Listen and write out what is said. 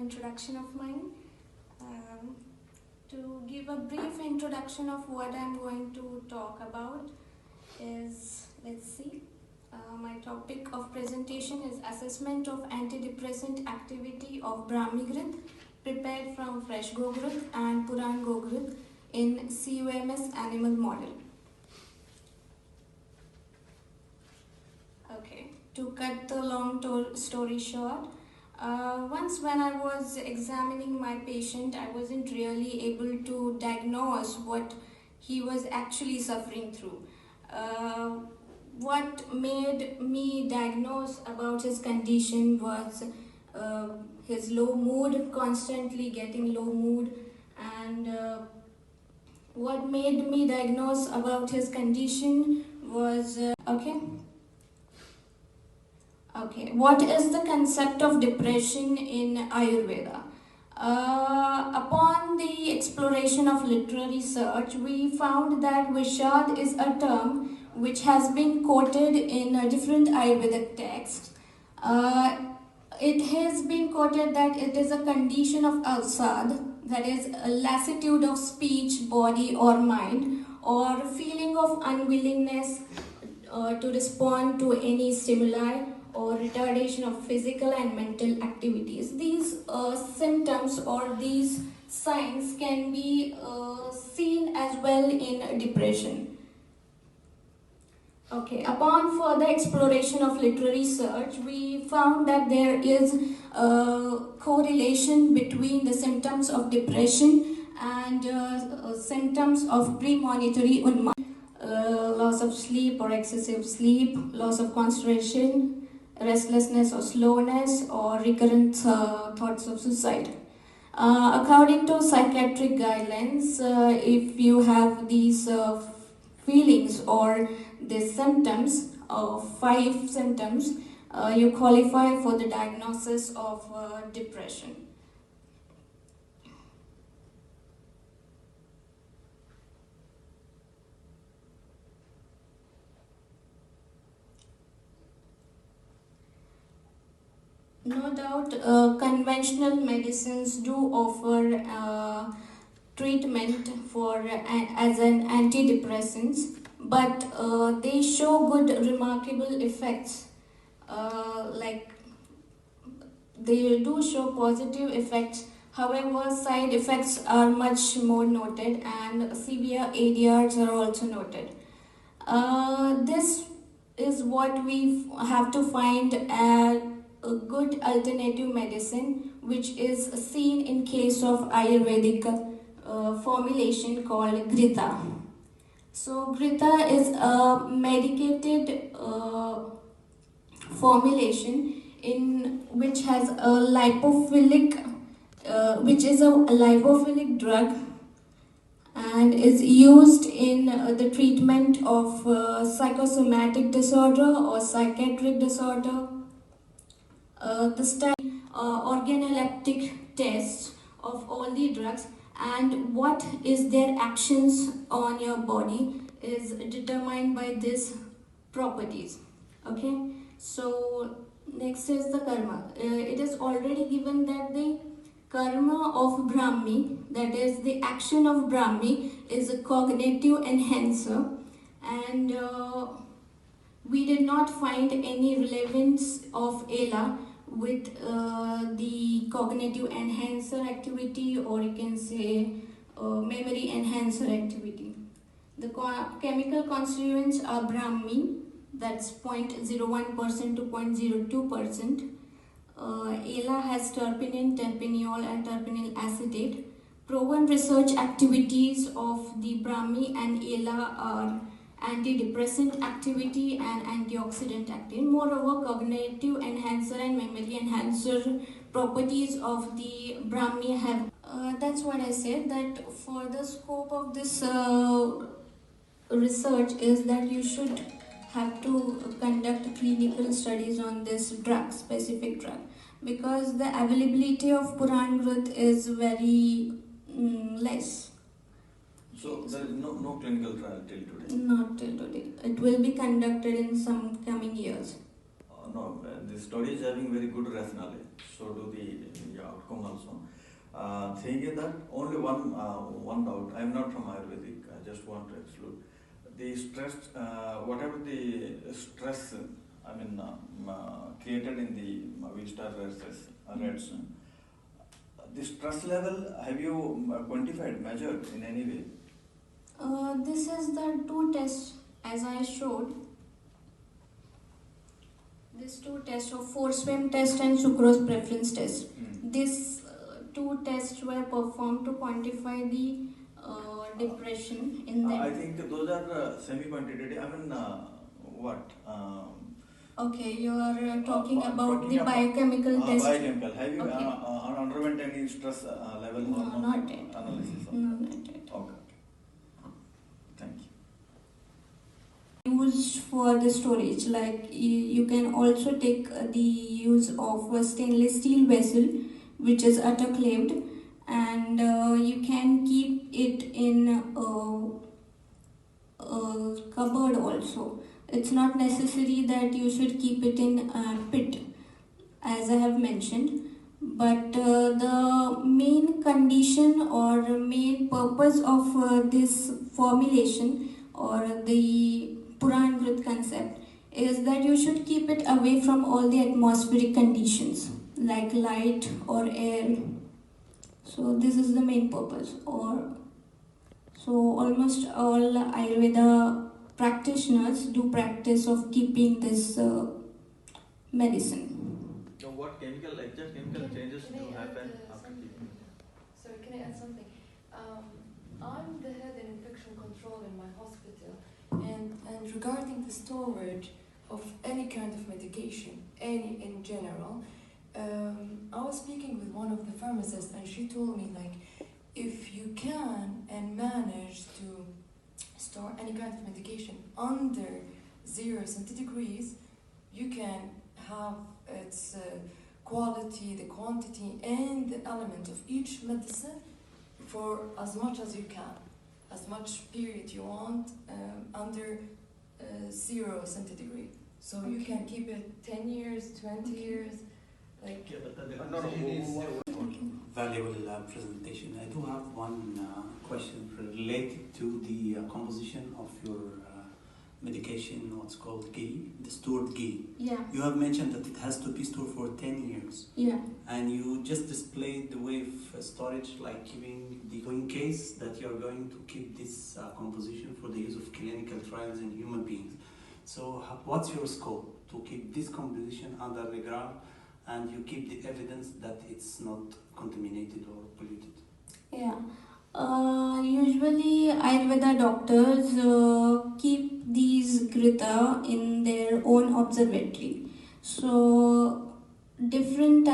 introduction of mine. To give a brief introduction of what I'm going to talk about is, my topic of presentation is assessment of antidepressant activity of Brahmi Ghrita prepared from fresh Go-ghrita and Puran Go-ghrita in CUMS animal model. Okay, to cut the long story short, once when I was examining my patient, I wasn't really able to diagnose what he was actually suffering through. What made me diagnose about his condition was his low mood, constantly getting low mood, and what made me diagnose about his condition was what is the concept of depression in Ayurveda? Upon the exploration of literary research, we found that Vishad is a term which has been quoted in different Ayurvedic texts. It has been quoted that it is a condition of avsad, that is a lassitude of speech, body or mind, or feeling of unwillingness to respond to any stimuli, or retardation of physical and mental activities. These symptoms or these signs can be seen as well in depression. Okay, upon further exploration of literary research, we found that there is a correlation between the symptoms of depression and symptoms of premonitory unma, loss of sleep or excessive sleep, loss of concentration, restlessness or slowness, or recurrent thoughts of suicide. According to psychiatric guidelines, if you have these feelings or these symptoms, 5 symptoms, you qualify for the diagnosis of depression. No doubt, conventional medicines do offer treatment for as an antidepressants, but they show good, remarkable effects. Like they do show positive effects. However, side effects are much more noted, and severe ADRs are also noted. This is what we have to find a good alternative medicine, which is seen in case of Ayurvedic formulation called Ghrita. So Ghrita is a medicated formulation in which has a lipophilic, which is a lipophilic drug, and is used in the treatment of psychosomatic disorder or psychiatric disorder. The study organoleptic tests of all the drugs and what is their actions on your body is determined by these properties. Okay, so next is the karma. It is already given that the karma of Brahmi, that is the action of Brahmi, is a cognitive enhancer, and we did not find any relevance of Ela with the cognitive enhancer activity, or you can say memory enhancer activity. The chemical constituents are Brahmi, that's 0.01% to 0.02%. Ela has terpinine, terpineol and terpinyl acetate. Proven research activities of the Brahmi and Ela are antidepressant activity and antioxidant activity. Moreover, cognitive enhancer and memory enhancer properties of the Brahmi have. That's what I said, that for the scope of this research is that you should have to conduct clinical studies on this drug, specific drug, because the availability of Puran Ghrita is very less. So there is no clinical trial till today? Not till today. It will be conducted in some coming years. No, the study is having very good rationale. So do the outcome also. thing is that only one doubt. I am not from Ayurvedic. I just want to exclude the stress. Whatever the stress, I mean, created in the wheat-star rats. The stress level, have you quantified, measured in any way? This is the two tests as I showed. These two tests of force swim test and sucrose preference test. These two tests were performed to quantify the depression in them. I think those are semi-quantitative. I mean, what? Okay, you are talking about the biochemical test. Biochemical. Have you Okay. underwent any stress level No, hormone not yet. analysis? No, not yet. Okay. Thank you. Used for the storage, like you can also take the use of a stainless steel vessel which is autoclaved, and you can keep it in a cupboard also. It's not necessary that you should keep it in a pit as I have mentioned, but the main condition or main purpose of this formulation or the Puran Ghrita concept is that you should keep it away from all the atmospheric conditions like light or air. So this is the main purpose. So almost all Ayurveda practitioners do practice of keeping this medicine. So what chemical changes Can I do add, happen after something? keeping? Sorry, can I add something? I'm the head in infection control in my hospital, and regarding the storage of any kind of medication, any in general, I was speaking with one of the pharmacists, and she told me, like, if you can and manage to store any kind of medication under 0 centigrade, you can have its quality, the quantity, and the element of each medicine for as much as you can, as much period you want, under 0 centigrade. So you can keep it 10 years, 20 years, like. Yeah, but the conversation is valuable presentation. I do have one question related to the composition of your medication, what's called ghee, the stored ghee. Yeah. You have mentioned that it has to be stored for 10 years. Yeah. And you just displayed the way of storage, like keeping the in case that you are going to keep this composition for the use of clinical trials in human beings. So what's your scope to keep this composition under the ground and you keep the evidence that it's not contaminated or polluted? Yeah. Usually Ayurveda doctors keep these Ghrita in their own observatory. So different